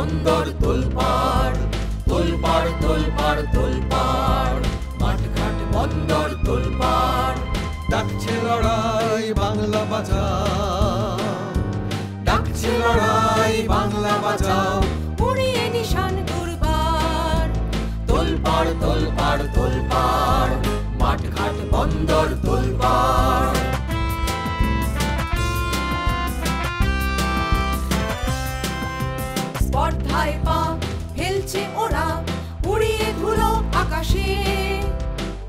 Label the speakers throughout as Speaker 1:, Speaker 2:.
Speaker 1: বন্দর তোলপাড় তোলপাড় তোলপাড় তোলপাড় মাঠঘাট বন্দর তোলপাড়
Speaker 2: ডাকছে লড়াই বাংলা বাঁচাও ডাকছে লড়াই বাংলা বাঁচাও
Speaker 1: উড়িয়ে নিশান দুর্বার তোলপাড় তোলপাড় তোলপাড় মাঠঘাট বন্দর তোলপাড় স্পর্ধায় পা ফেলছে ওরা উড়িয়ে ধুলো আকাশে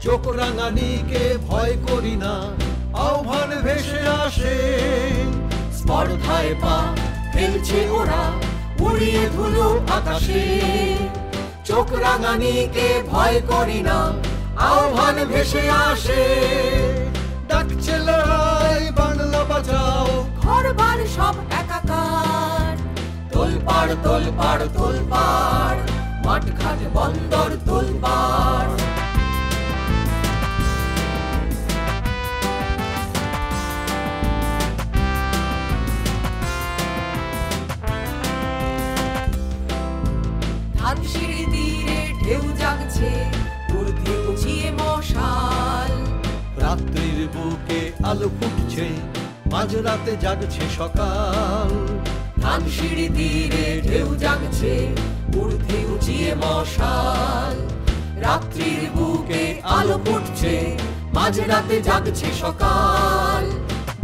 Speaker 2: চোখ রাঙানিকে ভয় করি না আহ্বান ভেসে আসে
Speaker 1: স্পর্ধায় পা ফেলছে ওরা উড়িয়ে ধুলো আকাশে চোখ রাঙানিকে ভয় করি না আহ্বান ভেসে আসে
Speaker 2: ডাকছে লড়াই বাংলা বাঁচাও
Speaker 1: ঘরবার সব একাকার তোলপাড় তোলপাড় তোলপাড় মাঠঘাট বন্দর তোলপাড় ধানসিঁড়ি তীরে ঢেউ জাগছে ঊর্ধ্বে উঁচিয়ে মশাল
Speaker 2: রাত্রির বুকে আলো ফুটছে মাঝরাতে জাগছে সকাল
Speaker 1: ধানসিঁড়ি তীরে ঢেউ জাগছে ঊর্ধ্বে উঁচিয়ে মশাল রাত্রির বুকে আলো ফুটছে মাঝরাতে জাগছে সকাল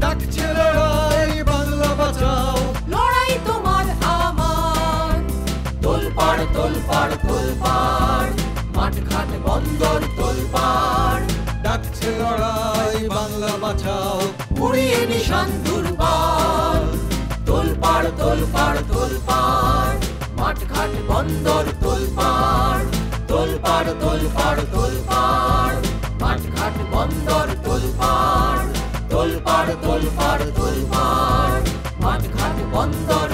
Speaker 2: ডাকছে লড়াই বাংলা বাঁচাও
Speaker 1: লড়াই তোমার আমার তোলপাড় তোলপাড় তোলপাড় মাঠঘাট বন্দর তোলপাড়
Speaker 2: ডাকছে লড়াই বাংলা বাঁচাও
Speaker 1: উড়িয়ে নিশান দুর্বার তোলপাড় তোলপাড় তোলপাড় মাঠঘাট বন্দর তোলপাড় তোলপাড় তোলপাড় তোলপাড় মাঠঘাট বন্দর তোলপাড় তোলপাড় তোলপাড় তোলপাড় মাঠঘাট বন্দর